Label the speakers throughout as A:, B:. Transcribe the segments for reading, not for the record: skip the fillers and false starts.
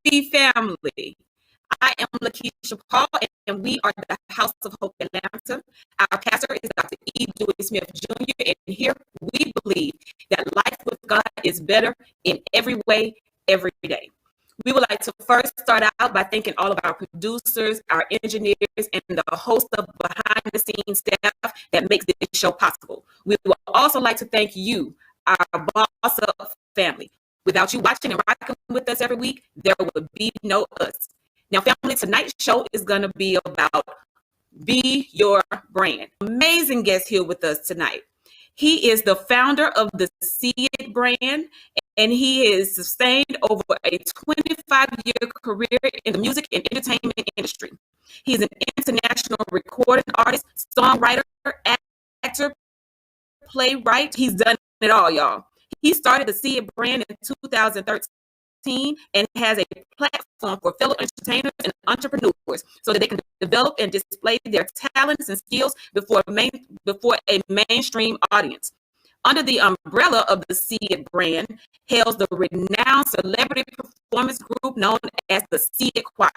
A: family. I am Lakeisha Paul, and we are the House of Hope Atlanta. Our pastor is Dr. E. Dewey Smith Jr., and here we believe that life with God is better in every way, every day. We would like to first start out by thanking all of our producers, our engineers, and the host of behind-the-scenes staff that makes this show possible. We would also like to thank you, our Boss Up family. Without you watching and rocking with us every week, there would be no us. Now, family, tonight's show is going to be about Be Your Brand. Amazing guest here with us tonight. He is the founder of the See It brand, and he has sustained over a 25-year career in the music and entertainment industry. He's an international recording artist, songwriter, actor, playwright. He's done it all, y'all. He started the See It brand in 2013 and has a platform for fellow entertainers and entrepreneurs so that they can develop and display their talents and skills before a mainstream audience. Under the umbrella of the See It brand hails the renowned celebrity performance group known as the See It Choir.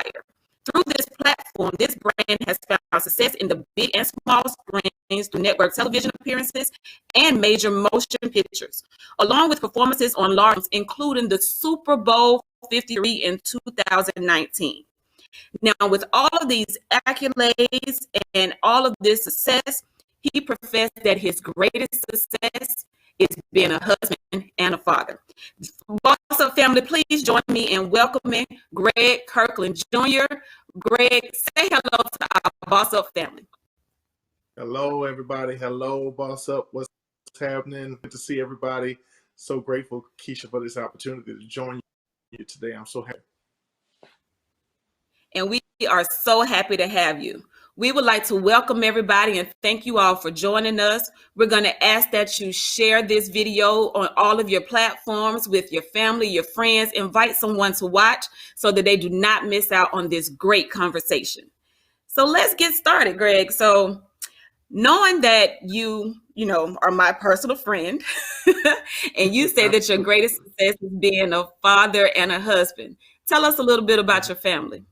A: Through this platform, this brand has found success in the big and small screens through network television appearances and major motion pictures, along with performances on large, including the Super Bowl 53 in 2019. Now, with all of these accolades and all of this success, he professed that his greatest success is being a husband and a father. Boss Up family, please join me in welcoming Greg Kirkland Jr. Greg, say hello to our Boss Up family.
B: Hello, everybody. Hello, Boss Up. What's happening? Good to see everybody. So grateful, Keisha, for this opportunity to join you today. I'm so happy.
A: And we are so happy to have you. We would like to welcome everybody and thank you all for joining us. We're going to ask that you share this video on all of your platforms with your family, your friends. Invite someone to watch so that they do not miss out on this great conversation. So let's get started, Greg. So knowing that you are my personal friend and you say that your greatest success is being a father and a husband, tell us a little bit about your family.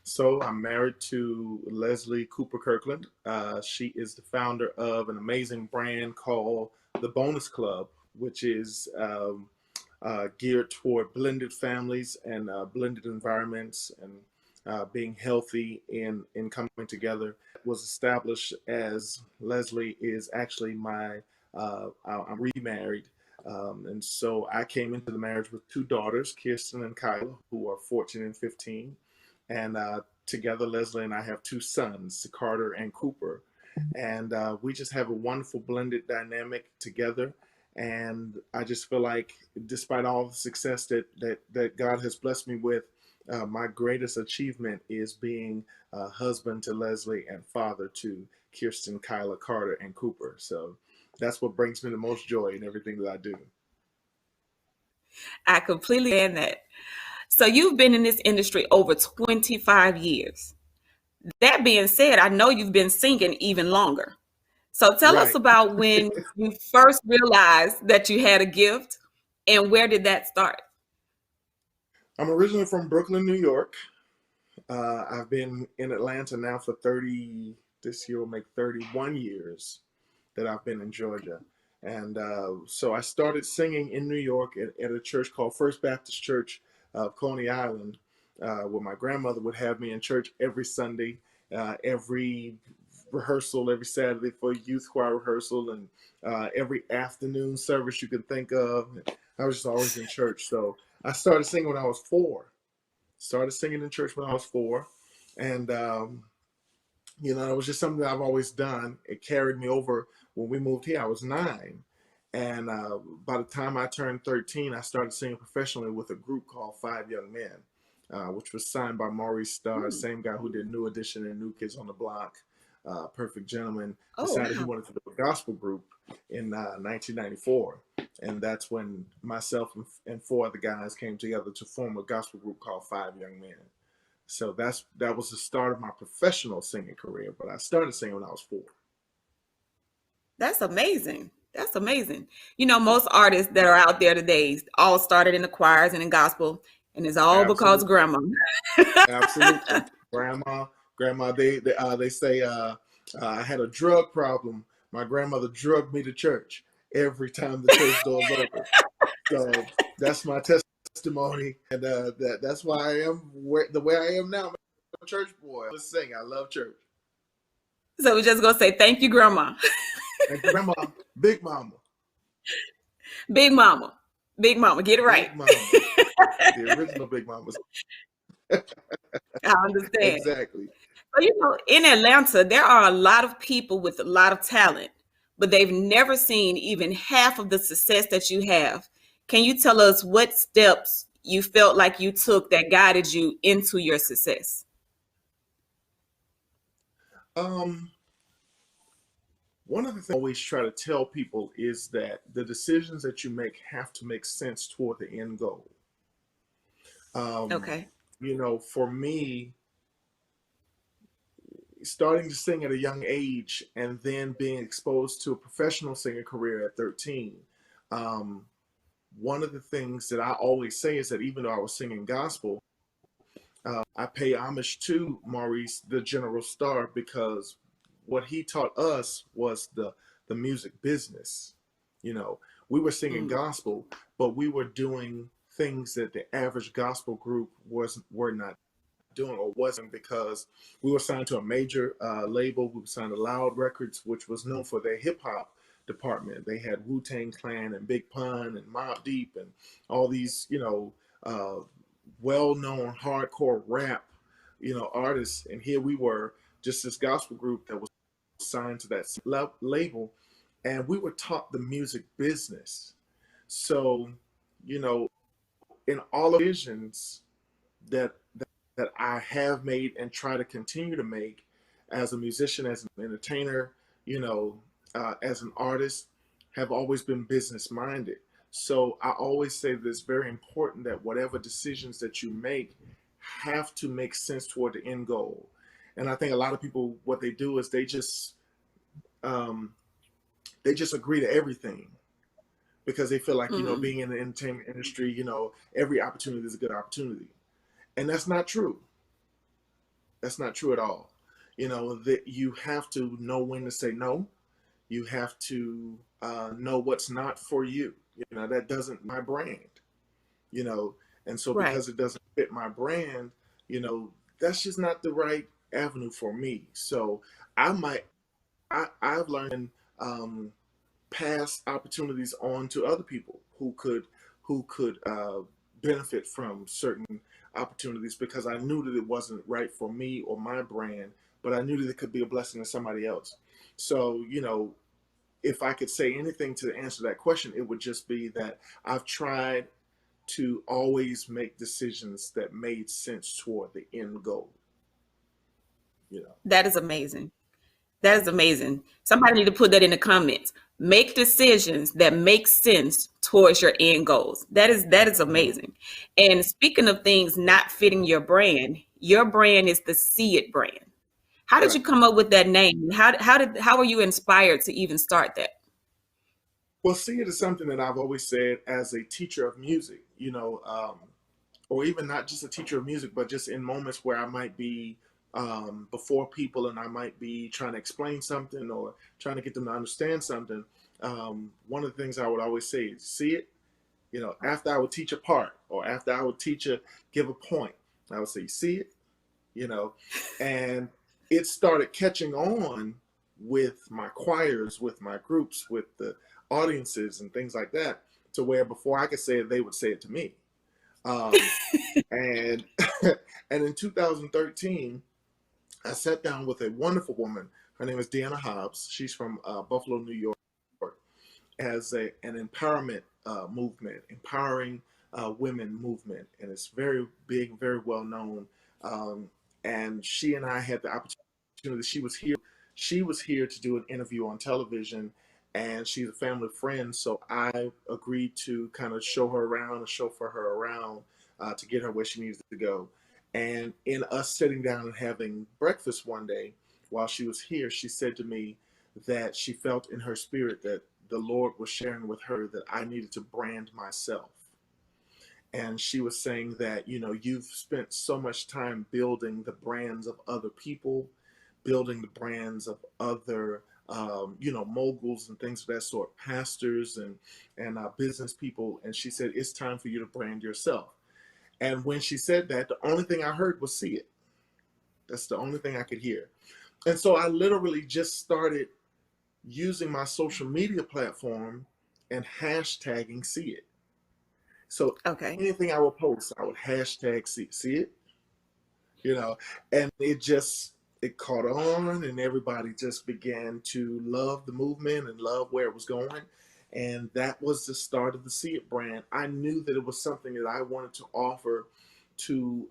B: So I'm married to Leslie Cooper Kirkland. She is the founder of an amazing brand called The Bonus Club, which is geared toward blended families and blended environments and being healthy in coming together. It was established as Leslie is actually I'm remarried. And so I came into the marriage with two daughters, Kirsten and Kyla, who are 14 and 15. And together, Leslie and I have two sons, Carter and Cooper. And we just have a wonderful blended dynamic together. And I just feel like despite all the success that God has blessed me with, my greatest achievement is being a husband to Leslie and father to Kirsten, Kyla, Carter, and Cooper. So that's what brings me the most joy in everything that I do.
A: I completely understand that. So you've been in this industry over 25 years. That being said, I know you've been singing even longer. So tell us about when you first realized that you had a gift and where did that start?
B: I'm originally from Brooklyn, New York. I've been in Atlanta now for this year will make 31 years that I've been in Georgia. And so I started singing in New York at a church called First Baptist Church of Coney Island, where my grandmother would have me in church every Sunday, every rehearsal, every Saturday for youth choir rehearsal, and every afternoon service you can think of. I was just always in church. So I started singing when I was 4. Started singing in church when I was 4. And, it was just something that I've always done. It carried me over. When we moved here, I was 9. And by the time I turned 13, I started singing professionally with a group called Five Young Men, which was signed by Maurice Starr, same guy who did New Edition and New Kids on the Block. Perfect Gentleman decided he wanted to do a gospel group in 1994. And that's when myself and 4 other guys came together to form a gospel group called Five Young Men. So that was the start of my professional singing career. But I started singing when I was 4.
A: That's amazing. That's amazing. Most artists that are out there today all started in the choirs and in gospel. And it's all because
B: Absolutely.
A: grandma.
B: Absolutely. Grandma, they say I had a drug problem. My grandmother drugged me to church every time the church doors open. So that's my testimony, and that's why I am the way I am now. I'm a church boy. Let's sing. I love church.
A: So we're just gonna say thank you, grandma.
B: And grandma, big mama,
A: Big mama. Big mama. Get it right.
B: big mama, the original big mama.
A: I understand.
B: Exactly.
A: So, in Atlanta, there are a lot of people with a lot of talent, but they've never seen even half of the success that you have. Can you tell us what steps you felt like you took that guided you into your success?
B: Um, One of the things I always try to tell people is that the decisions that you make have to make sense toward the end goal. Um,
A: Okay.
B: for me, starting to sing at a young age and then being exposed to a professional singing career at 13, um, one of the things that I always say is that even though I was singing gospel, I pay homage to Maurice, the General Star, because what he taught us was the music business. You know, we were singing
A: Mm,
B: gospel, but we were doing things that the average gospel group were not doing or wasn't, because we were signed to a major label. We were signed to Loud Records, which was known for their hip hop department. They had Wu Tang Clan and Big Pun and Mobb Deep and all these, uh, well-known hardcore rap, artists. And here we were, just this gospel group that was signed to that label, and we were taught the music business. So, you know, in all of the visions that that I have made and try to continue to make as a musician, as an entertainer, as an artist, have always been business minded. So I always say that it's very important that whatever decisions that you make have to make sense toward the end goal. And I think a lot of people, what they do is um, they just agree to everything because they feel like,
A: mm.
B: being in the entertainment industry, every opportunity is a good opportunity, and that's not true. That's not true at all. That you have to know when to say no. You have to know what's not for you. That doesn't my brand. You know, and so
A: Right.
B: because it doesn't fit my brand, that's just not the right avenue for me. So I might I've learned um, pass opportunities on to other people who could benefit from certain opportunities, because I knew that it wasn't right for me or my brand, but I knew that it could be a blessing to somebody else. So, if I could say anything to answer that question, it would just be that I've tried to always make decisions that made sense toward the end goal. You know,
A: That is amazing. That is amazing. Somebody need to put that in the comments. Make decisions that make sense towards your end goals. That is
B: mm-hmm.
A: amazing. And speaking of things not fitting your brand is the See It brand. How did
B: Right.
A: you come up with that name? How were you inspired to even start that?
B: Well, see, it is something that I've always said as a teacher of music. Or even not just a teacher of music, but just in moments where I might be before people and I might be trying to explain something or trying to get them to understand something. One of the things I would always say is, see it. After I would teach a part or after I would give a point, I would say, see it. You know, and it started catching on with my choirs, with my groups, with the audiences and things like that, to where before I could say it, they would say it to me. Um, and and in 2013, I sat down with a wonderful woman. Her name is Deanna Hobbs. She's from Buffalo, New York. As an empowerment movement, empowering women movement, and it's very big, very well known. Um, and she and I had the opportunity. She was here. She was here to do an interview on television, and she's a family friend. So I agreed to kind of show her around and chauffeur her around to get her where she needs to go. And in us sitting down and having breakfast one day while she was here, she said to me that she felt in her spirit that the Lord was sharing with her that I needed to brand myself. And she was saying that, you've spent so much time building the brands of other people, building the brands of other, moguls and things of that sort, pastors and business people. And she said, it's time for you to brand yourself. And when she said that, the only thing I heard was see it. That's the only thing I could hear. And so I literally just started using my social media platform and hashtagging see it. So
A: Okay.
B: anything I would post, I would hashtag see it, and it caught on, and everybody just began to love the movement and love where it was going. And that was the start of the See It brand. I knew that it was something that I wanted to offer to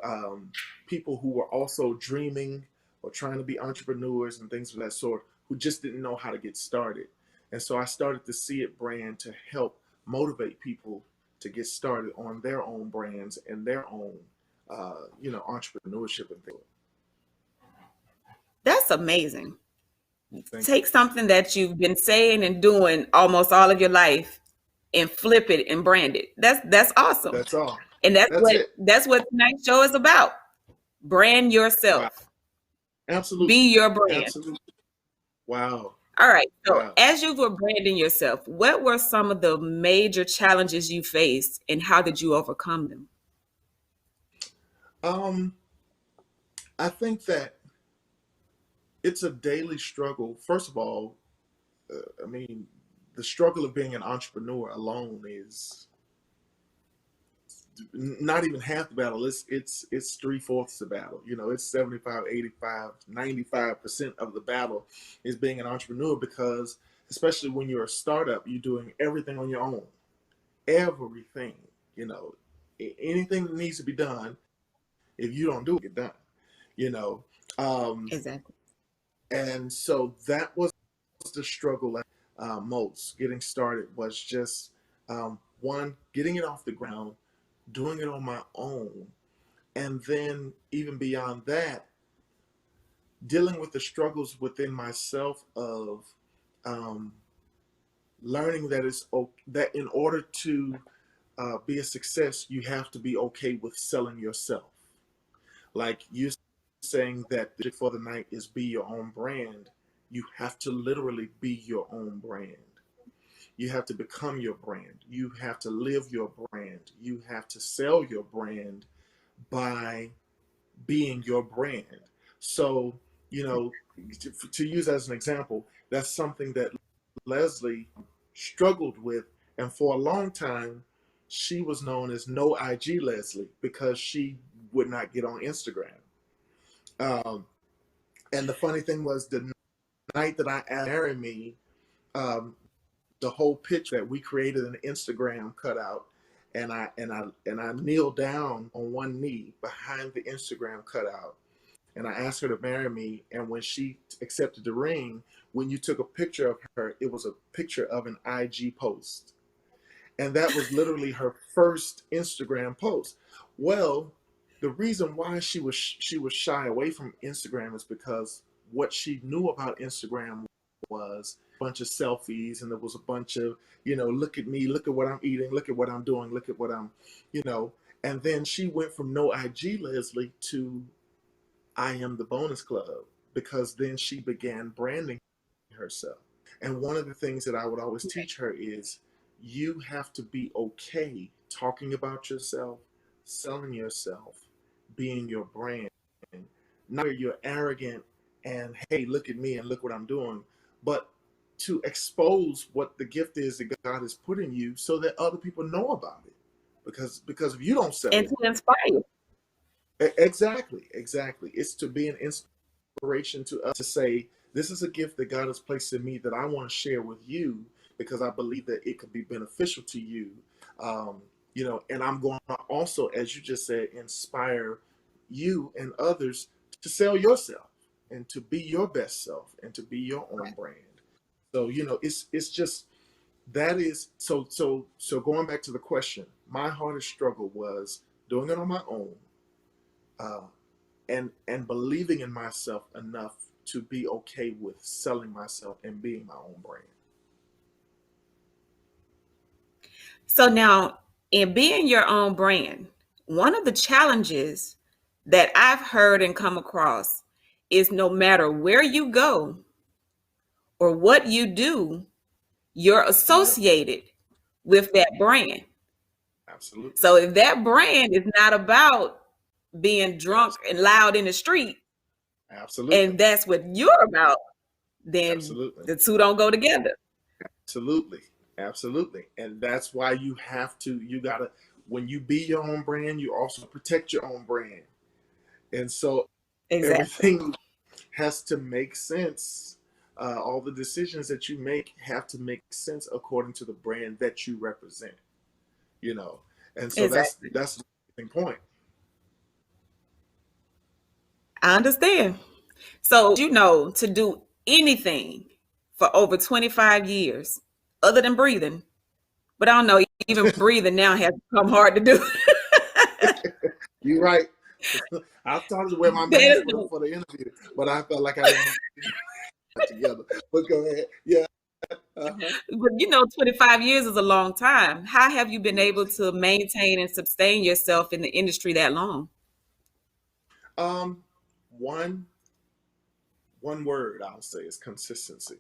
B: people who were also dreaming or trying to be entrepreneurs and things of that sort, who just didn't know how to get started. And so I started the See It brand to help motivate people to get started on their own brands and their own, entrepreneurship and things.
A: That's amazing.
B: Thank
A: Take something that you've been saying and doing almost all of your life and flip it and brand it. That's
B: you.
A: awesome.
B: That's all.
A: And
B: That's it.
A: that's what tonight's show is about. Brand
B: Wow.
A: yourself.
B: Absolutely.
A: Be your brand.
B: Absolutely. Wow.
A: All right. So
B: Wow.
A: as you were branding yourself, what were some of the major challenges you faced and how did you overcome them?
B: I think that it's a daily struggle. First of all, the struggle of being an entrepreneur alone is not even half the battle. It's 3/4 the battle. It's 75, 85, 95% of the battle is being an entrepreneur, because especially when you're a startup, you're doing everything on your own. Everything, anything that needs to be done, if you don't do it, get done.
A: Exactly.
B: And so that was the struggle most. Getting started was just one, getting it off the ground, doing it on my own, and then even beyond that, dealing with the struggles within myself of learning that that in order to be a success, you have to be okay with selling yourself. Like you saying that the for the night is be your own brand. You have to literally be your own brand. You have to become your brand. You have to live your brand. You have to sell your brand by being your brand. So, to use as an example, that's something that Leslie struggled with. And for a long time, she was known as No IG Leslie because she would not get on Instagram. And the funny thing was, the night that I asked marry me, the whole picture that we created an Instagram cutout, and I kneeled down on one knee behind the Instagram cutout, and I asked her to marry me. And when she accepted the ring, when you took a picture of her, it was a picture of an IG post, and that was literally her first Instagram post. Well, the reason why she was shy away from Instagram is because what she knew about Instagram was a bunch of selfies, and there was a bunch of, look at me, look at what I'm eating, look at what I'm doing, look at what I'm, and then she went from No IG Leslie to I Am the Bonus Club, because then she began branding herself. And one of the things that I would always teach her is you have to be okay talking about yourself, selling yourself, being your brand. Not where you're arrogant and, hey, look at me and look what I'm doing, but to expose what the gift is that God has put in you so that other people know about it. Because if you don't sell
A: And
B: it,
A: to inspire.
B: exactly. It's to be an inspiration to us, to say, this is a gift that God has placed in me that I want to share with you because I believe that it could be beneficial to you. And I'm going to also, as you just said, inspire you and others to sell yourself and to be your best self and to be your own brand. So, it's just, that is, so going back to the question, my hardest struggle was doing it on my own, and believing in myself enough to be okay with selling myself and being my own brand.
A: So now In being your own brand, one of the challenges that I've heard and come across is no matter where you go or what you do, you're
B: Yep,
A: associated with that brand.
B: absolutely.
A: So if that brand is not about being drunk
B: Abs-
A: and loud in the street,
B: Absolutely.
A: and that's what you're about, then
B: Absolutely.
A: the two don't go together.
B: Absolutely. Absolutely. And that's why you gotta, when you be your own brand, you also protect your own brand. And so
A: Exactly.
B: everything has to make sense. All the decisions that you make have to make sense according to the brand that you represent, you know. And so
A: Exactly.
B: that's the point.
A: I understand. So, you know, to do anything for over 25 years, other than breathing, but I don't know, even breathing now has become hard to do.
B: You're right. I started to wear my
A: That
B: mask
A: is the-
B: for the interview, but I felt like I didn't put it together. But go ahead. Yeah. Uh-huh.
A: but you know, 25 years is a long time. How have you been able to maintain and sustain yourself in the industry that long?
B: Um, one one word I'll say is consistency.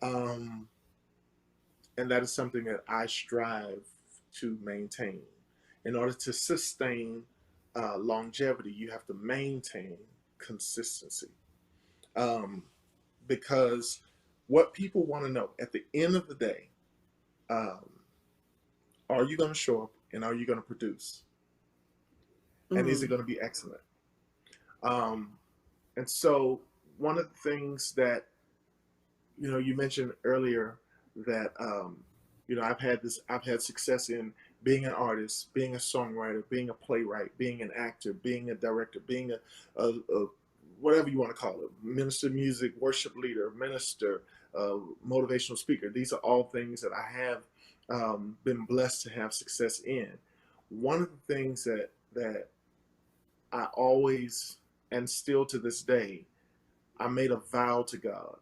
B: Um, and that is something that I strive to maintain. In order to sustain longevity, you have to maintain consistency. Um, because what people want to know at the end of the day, um, are you going to show up and are you going to produce? And is it
A: Mm,
B: going to be excellent? Um, and so, one of the things that you mentioned earlier that I've had success in being an artist, being a songwriter, being a playwright, being an actor, being a director, being a whatever you want to call it, minister, music, worship leader, minister, motivational speaker. These are all things that I have been blessed to have success in. One of the things that I always, and still to this day, I made a vow to God.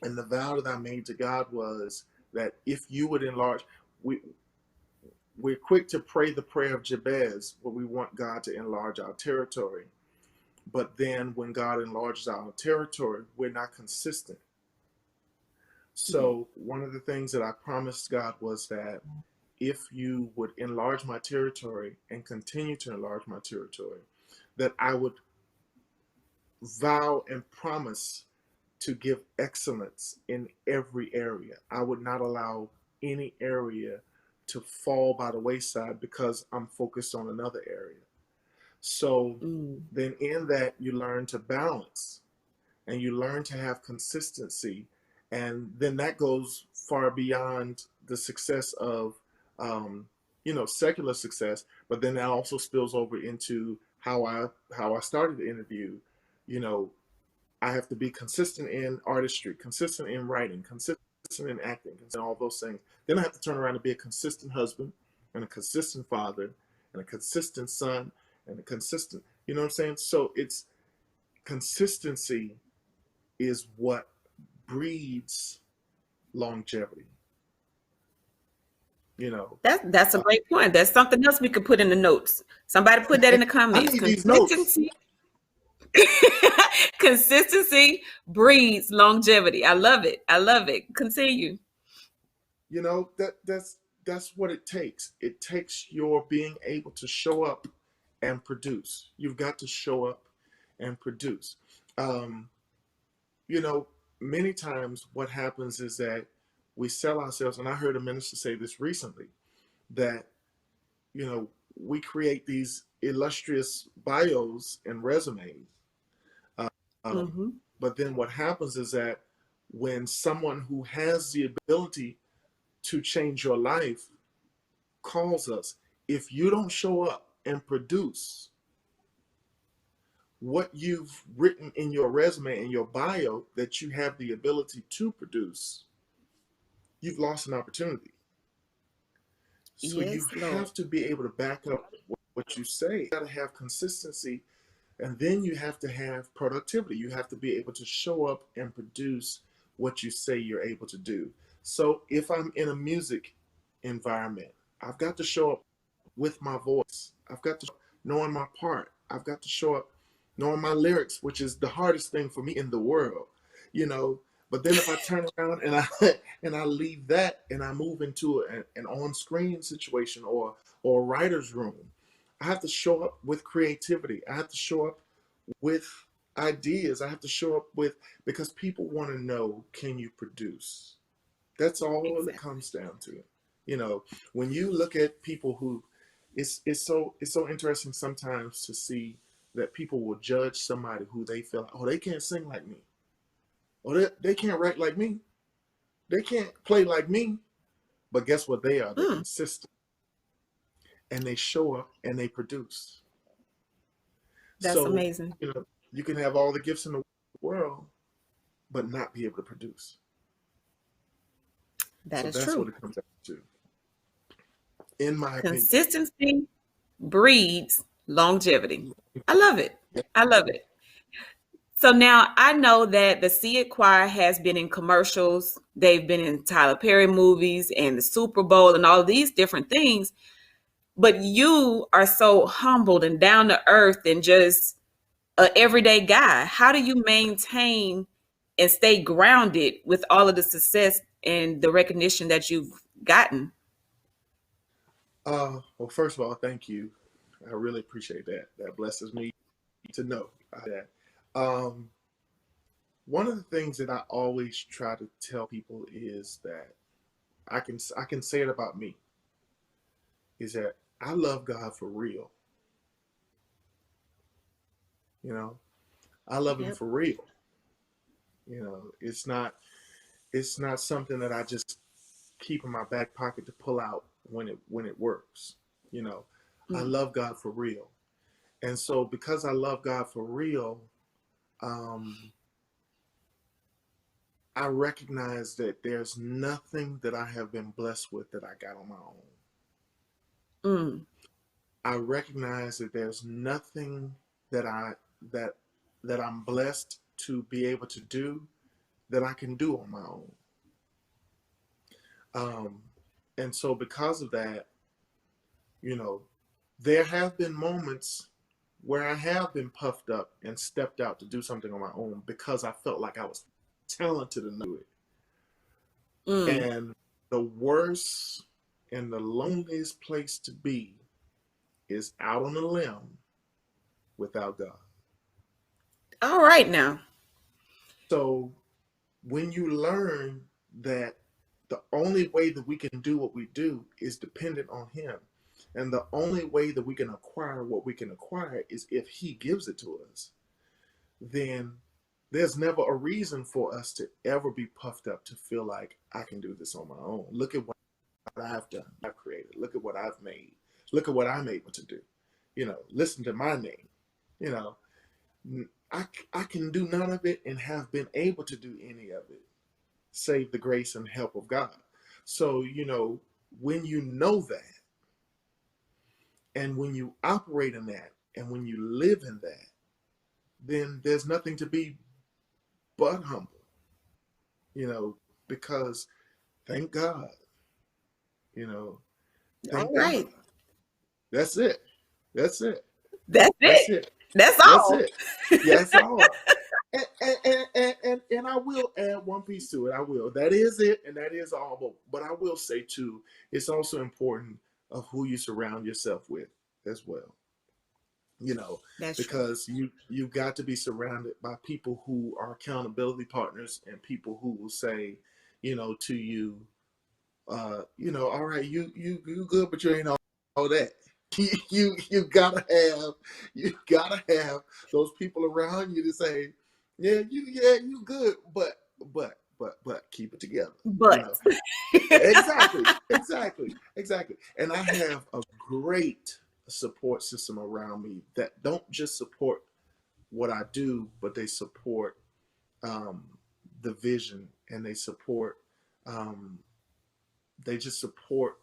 B: And the vow that I made to God was that if you would enlarge, we, we're quick to pray the prayer of Jabez, where we want God to enlarge our territory. But then when God enlarges our territory, we're not consistent.
A: mm,
B: So one of the things that I promised God was that if you would enlarge my territory and continue to enlarge my territory, that I would vow and promise to give excellence in every area. I would not allow any area to fall by the wayside because I'm focused on another area. So
A: mm.
B: then in that you learn to balance and you learn to have consistency, and then that goes far beyond the success of um, secular success, but then that also spills over into how I started the interview. you know I have to be consistent in artistry, consistent in writing, consistent in acting, and all those things. Then I have to turn around and be a consistent husband and a consistent father and a consistent son and a consistent, you know what I'm saying? So it's consistency is what breeds longevity, you know.
A: That's a
B: Uh,
A: great point. That's something else we could put in the notes. Somebody put that in the
B: I
A: comments.
B: need these notes.
A: Consistency. Consistency breeds longevity. I love it. I love it. Continue.
B: That's what it takes. It takes your being able to show up and produce. You've got to show up and produce. Um, you know, Many times what happens is that we sell ourselves, and I heard a minister say this recently, that, we create these illustrious bios and resumes. Um,
A: Hmm.
B: but then what happens is that when someone who has the ability to change your life calls us, if you don't show up and produce what you've written in your resume and your bio that you have the ability to produce, you've lost an opportunity. So you
A: Yes, Lord.
B: have to be able to back up what you say. You got to have consistency, and then you have to have productivity. You have to be able to show up and produce what you say you're able to do. So if I'm in a music environment. I've got to show up with my voice. I've got to show up knowing my part. I've got to show up knowing my lyrics, which is the hardest thing for me in the world, you know. But then if I turn around and I and I leave that and I move into an on-screen situation or a writer's room, I have to show up with creativity. I have to show up with ideas. I have to show up with, because people want to know, can you produce? That's all it
A: Exactly.
B: comes down to. You know, when you look at people who, it's so interesting sometimes to see that people will judge somebody who they feel like, oh, they can't sing like me, or they can't write like me, they can't play like me. But guess what they are? They're
A: Mm,
B: consistent, and they show up and they produce.
A: that's
B: So,
A: amazing.
B: you know, you can have all the gifts in the world, but not be able to produce.
A: That
B: So
A: is
B: that's
A: true.
B: what it comes down to, in my opinion.
A: Consistency breeds longevity. I love it. I love it. So now I know that the See It Choir has been in commercials. They've been in Tyler Perry movies and the Super Bowl and all these different things. But you are so humbled and down to earth and just an everyday guy. How do you maintain and stay grounded with all of the success and the recognition that you've gotten?
B: Well, first of all, thank you. I really appreciate that. That blesses me to know that. Um, One of the things that I always try to tell people is that I can say it about me, is that I love God for real. You know, I love Him
A: Yep.
B: for real. You know, it's not something that I just keep in my back pocket to pull out when it works. You know, I
A: Mm.
B: love God for real, and so because I love God for real, um, I recognize that there's nothing that I have been blessed with that I got on my own.
A: Mm.
B: I recognize that there's nothing that I that that I'm blessed to be able to do that I can do on my own. Um, and so because of that, you know, there have been moments where I have been puffed up and stepped out to do something on my own because I felt like I was talented enough to do it.
A: Mm.
B: And the worst and the loneliest place to be is out on a limb without God.
A: All right now.
B: So when you learn that the only way that we can do what we do is dependent on Him, and the only way that we can acquire what we can acquire is if He gives it to us, then there's never a reason for us to ever be puffed up to feel like I can do this on my own. Look at what I've done, I've created. Look at what I've made. Look at what I'm able to do. You know, listen to my name. You know, I can do none of it and have been able to do any of it save the grace and help of God. So, you know, when you know that and when you operate in that and when you live in that, then there's nothing to be but humble, you know, because thank God, you know,
A: All
B: thank God.
A: right.
B: That's it. That's it.
A: That's
B: That's
A: it.
B: it.
A: That's
B: That's
A: all.
B: it. Yeah, that's all. And I will add one piece to it. I will. That is it, and that is all. But I will say too, it's also important of who you surround yourself with as well. You know,
A: That's true.
B: because you've got to be surrounded by people who are accountability partners and people who will say, you know, to you, all right, you good, but you ain't all that. You gotta have those people around you to say, you good, but keep it together. You
A: But
B: know, exactly. And I have a great support system around me that don't just support what I do, but they support um, the vision and um, they just support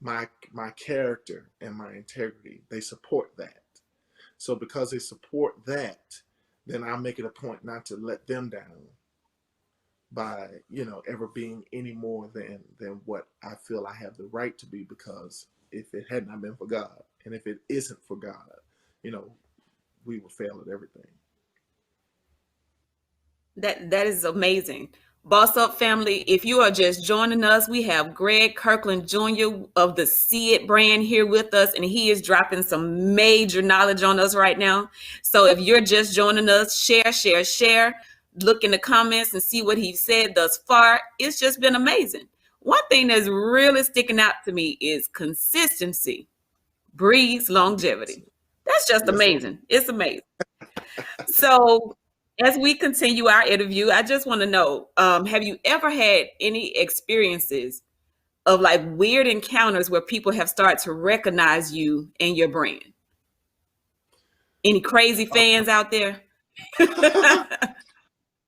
B: my character and my integrity. They support that. So because they support that, then I make it a point not to let them down by, you know, ever being any more than what I feel I have the right to be, because if it had not been for God, and if it isn't for God, you know, we would fail at everything.
A: That is amazing. Boss Up family, if you are just joining us, we have Greg Kirkland Jr. of the See It brand here with us, and he is dropping some major knowledge on us right now. So if you're just joining us, share. Look in the comments and see what he said thus far. It's just been amazing. One thing that's really sticking out to me is consistency breeds longevity. That's just
B: Yes, Lord.
A: amazing. It's amazing. So, as we continue our interview, I just want to know, have you ever had any experiences of like weird encounters where people have started to recognize you and your brand? Any crazy fans out there?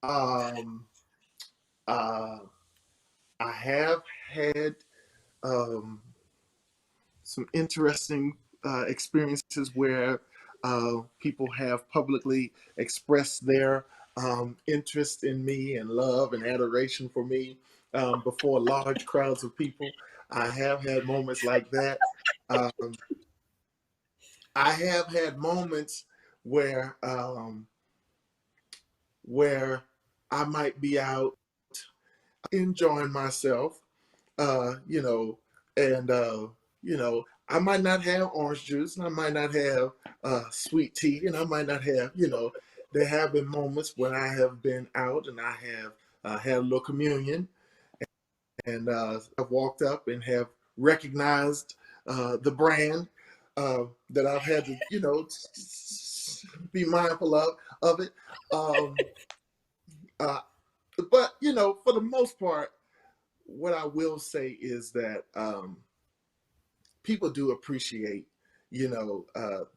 B: um, uh, I have had some interesting experiences where people have publicly expressed their interest in me and love and adoration for me before large crowds of people. I have had moments like that. Um, I have had moments where where I might be out enjoying myself, you know, and you know, I might not have orange juice, and I might not have sweet tea, and I might not have, you know, there have been moments when I have been out and I have had a little communion, and I've walked up and have recognized the brand that I've had to, you know, be mindful of it. Um, uh, but you know, for the most part, what I will say is that people do appreciate, you know,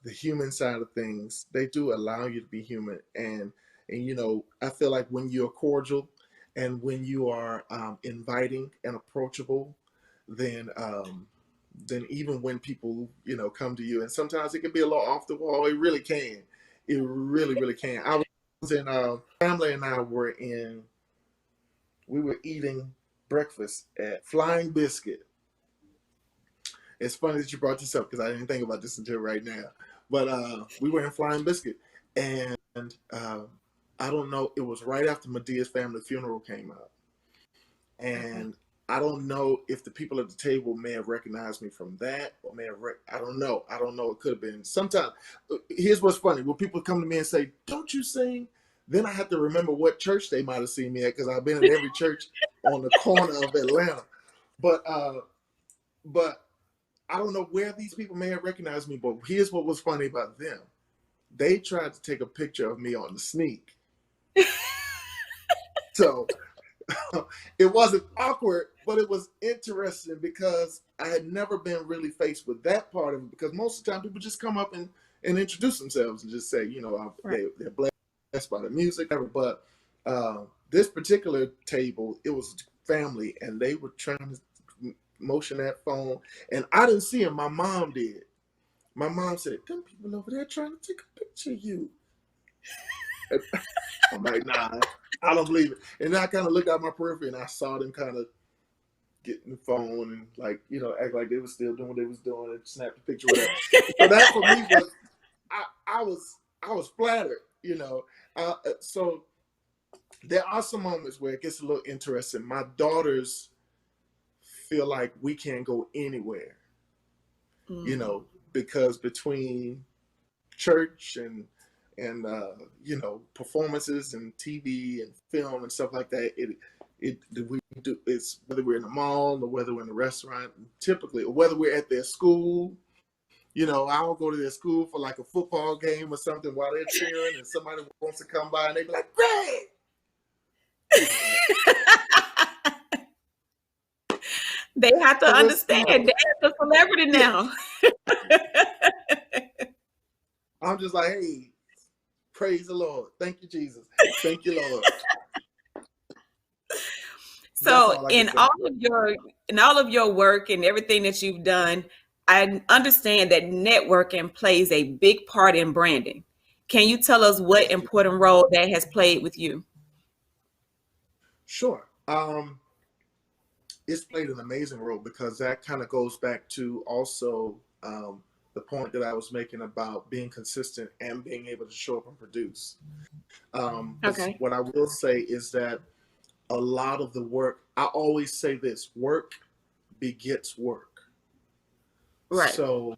B: the human side of things. They do allow you to be human, and you know, I feel like when you're cordial and when you are inviting and approachable, then then even when people, you know, come to you, and sometimes it can be a little off the wall. It really can. It really can. I was in family and I were in. We were eating breakfast at Flying Biscuit. It's funny that you brought this up because I didn't think about this until right now. But we were in Flying Biscuit, and I don't know. It was right after Medea's family funeral came out, and I don't know if the people at the table may have recognized me from that, or may have. I don't know. I don't know. It could have been. Sometimes, here's what's funny: when people come to me and say, "Don't you sing?" Then I have to remember what church they might have seen me at, because I've been in every church on the corner of Atlanta. But I don't know where these people may have recognized me. But here's what was funny about them: they tried to take a picture of me on the sneak. So it wasn't awkward, but it was interesting because I had never been really faced with that part of it. Because most of the time, people just come up and introduce themselves and just say, you know,
A: Right.
B: they're blessed by the music. But this particular table, it was family, and they were trying to motion that phone, and I didn't see him. My mom did. My mom said, "Them people over there trying to take a picture of you." I'm like, nah, I don't believe it. And then I kind of looked out my periphery and I saw them kind of getting the phone and, like, you know, act like they were still doing what they was doing and snap the picture, whatever. So that for me was, I was flattered, you know. So there are some moments where it gets a little interesting. My daughters feel like we can't go anywhere, you know, because between church and you know, performances and TV and film and stuff like that, we do, it's whether we're in the mall or whether we're in a restaurant, typically, or whether we're at their school. You know, I'll go to their school for like a football game or something while they're cheering, and somebody wants to come by and they be like, "Greg!"
A: They have to understand
B: You know,
A: they're a celebrity now.
B: I'm just like, hey, praise the Lord. Thank you, Jesus. Thank you, Lord.
A: So in all of your work and everything that you've done, I understand that networking plays a big part in branding. Can you tell us what important role that has played with you?
B: Sure. It's played an amazing role because that kind of goes back to also the point that I was making about being consistent and being able to show up and produce. Because
A: Okay.
B: what I will say is that a lot of the work, I always say this: work begets work.
A: Right.
B: So,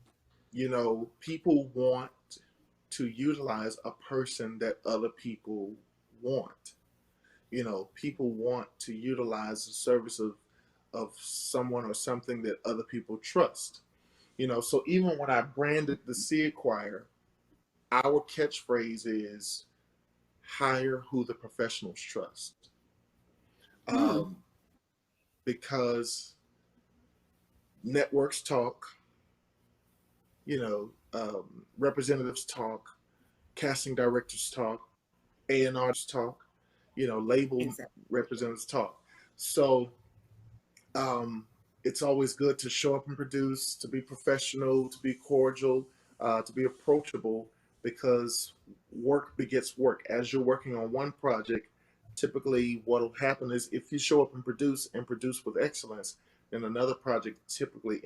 B: people want to utilize a person that other people want. People want to utilize the service of someone or something that other people trust. So even when I branded the Seed Choir, our catchphrase is hire who the professionals trust.
A: Hmm.
B: Um, because networks talk, representatives talk, casting directors talk, A&Rs talk, label
A: Exactly.
B: representatives talk. So um, it's always good to show up and produce, to be professional, to be cordial, to be approachable, because work begets work. As you're working on one project, typically what will happen is if you show up and produce with excellence, then another project typically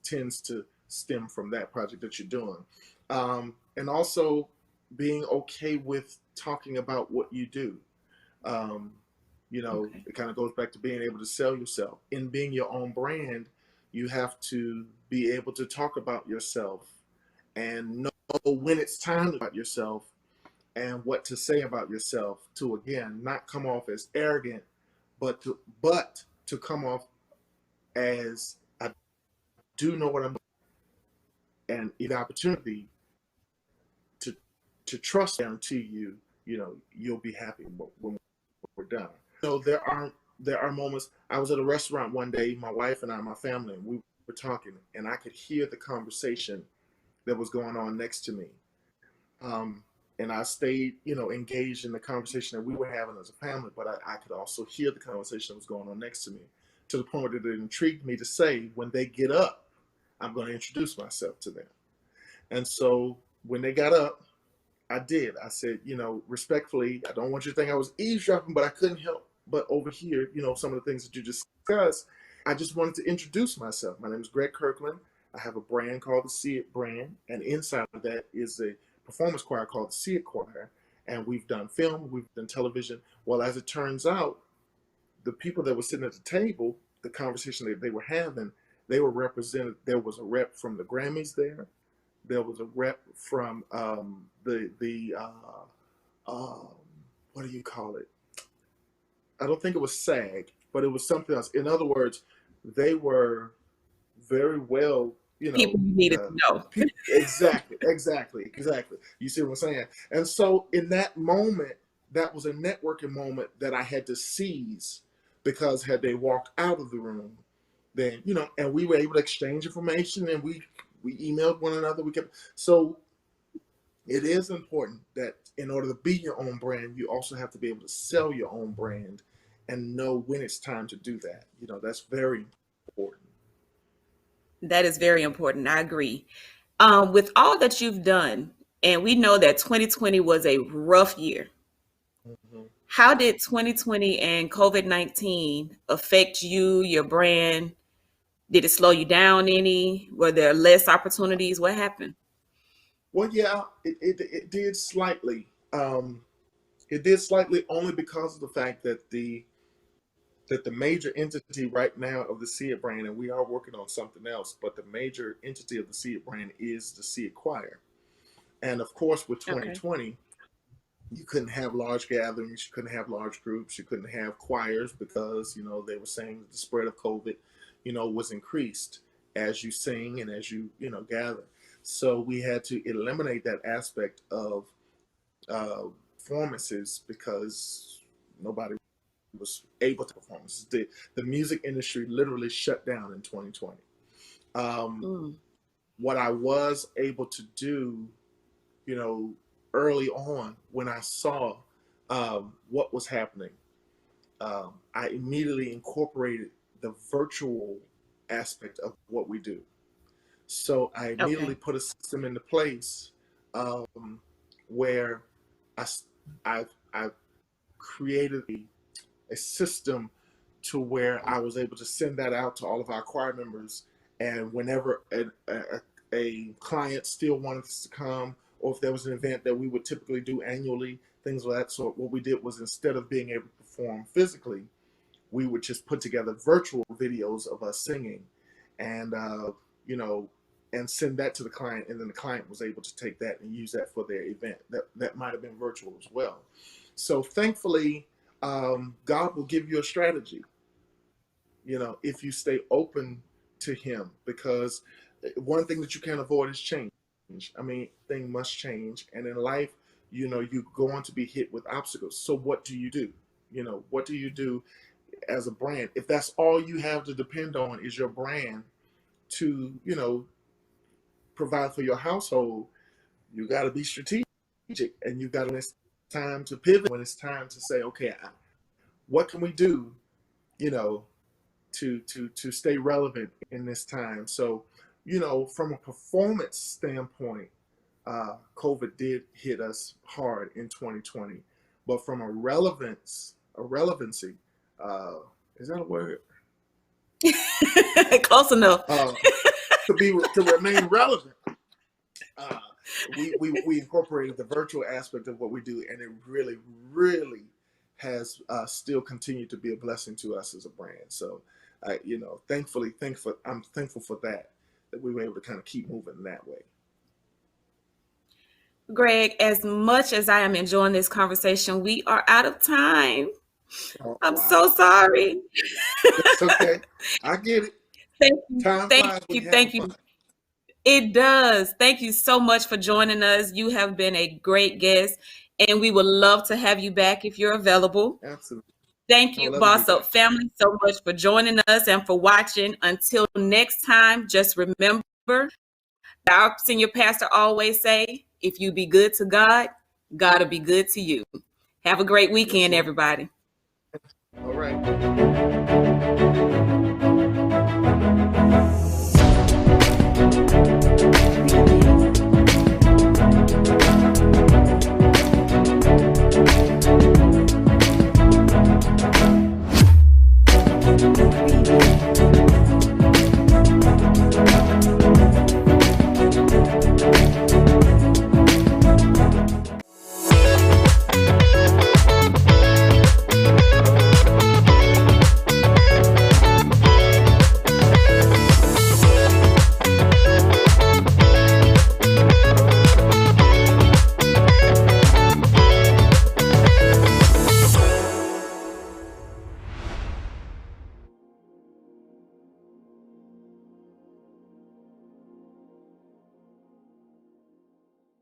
B: tends to stem from that project that you're doing. And also being okay with talking about what you do. Um,
A: Okay.
B: it kind of goes back to being able to sell yourself. In being your own brand, you have to be able to talk about yourself and know when it's time to talk about yourself and what to say about yourself to, again, not come off as arrogant, but to come off as I do know what I'm doing, and the opportunity to trust down to you, you'll be happy when we're done. There are moments. I was at a restaurant one day, my wife and I, my family, and we were talking, and I could hear the conversation that was going on next to me. Um, and I stayed, engaged in the conversation that we were having as a family, but I could also hear the conversation that was going on next to me, to the point that it intrigued me to say, when they get up, I'm going to introduce myself to them. And so when they got up, I did. I said, respectfully, I don't want you to think I was eavesdropping, but I couldn't help but overhear, some of the things that you discussed. I just wanted to introduce myself. My name is Greg Kirkland. I have a brand called the See It brand, and inside of that is a performance choir called the See It Choir. And we've done film, we've done television. Well, as it turns out, the people that were sitting at the table, the conversation that they were having, they were represented. There was a rep from the Grammys there. There was a rep from the um, what do you call it? I don't think it was SAG, but it was something else. In other words, they were very well,
A: People you needed to know.
B: exactly. You see what I'm saying? And so in that moment, that was a networking moment that I had to seize, because had they walked out of the room, then and we were able to exchange information, and we emailed one another. We kept so it is important that in order to be your own brand, you also have to be able to sell your own brand and know when it's time to do that. That's very important.
A: That is very important. I agree. With all that you've done, and we know that 2020 was a rough year.
B: Mhm.
A: How did 2020 and COVID-19 affect you, your brand? Did it slow you down any? Were there less opportunities? What happened?
B: Well, yeah, it did slightly. It did slightly only because of the fact that the major entity right now of the See It brand, and we are working on something else, but the major entity of the See It brand is the See It Choir. And of course, with
A: Okay.
B: 2020, you couldn't have large gatherings, you couldn't have large groups, you couldn't have choirs, because they were saying that the spread of COVID was increased as you sing and as you gather. So we had to eliminate that aspect of uh, performances, because nobody was able to perform. The music industry literally shut down in 2020. um,
A: Mm,
B: what I was able to do, you know, early on, when I saw what was happening, I immediately incorporated the virtual aspect of what we do. So I immediately
A: okay.
B: put a system into place, where I, I've created a system to where I was able to send that out to all of our choir members. And whenever a client still wanted us to come, or if there was an event that we would typically do annually, things like that sort, what we did was, instead of being able to perform physically, we would just put together virtual videos of us singing, and you know, and send that to the client, and then the client was able to take that and use that for their event. That might have been virtual as well. So thankfully, God will give you a strategy, you know, if you stay open to Him, because one thing that you can't avoid is change. I mean, things must change, and in life, you know, you're going to be hit with obstacles. So what do you do? You know, what do you do as a brand? If that's all you have to depend on is your brand to, you know, provide for your household, you got to be strategic, and you got to, when it's time to pivot, when it's time to say, okay, what can we do, you know, to stay relevant in this time. So, you know, from a performance standpoint, COVID did hit us hard in 2020, but from a relevancy, is that a word?
A: Close enough.
B: To remain relevant, we incorporated the virtual aspect of what we do, and it really, really has still continued to be a blessing to us as a brand. So, you know, I'm thankful for that we were able to kind of keep moving that way.
A: Greg, as much as I am enjoying this conversation, we are out of time.
B: Oh,
A: I'm so sorry.
B: It's okay. I get it.
A: Thank you. It does. Thank you so much for joining us. You have been a great guest, and we would love to have you back if you're available.
B: Absolutely.
A: Thank you, Boss Up family, so much for joining us and for watching. Until next time, just remember, our senior pastor always say, if you be good to God, God will be good to you. Have a great weekend, everybody.
B: All right.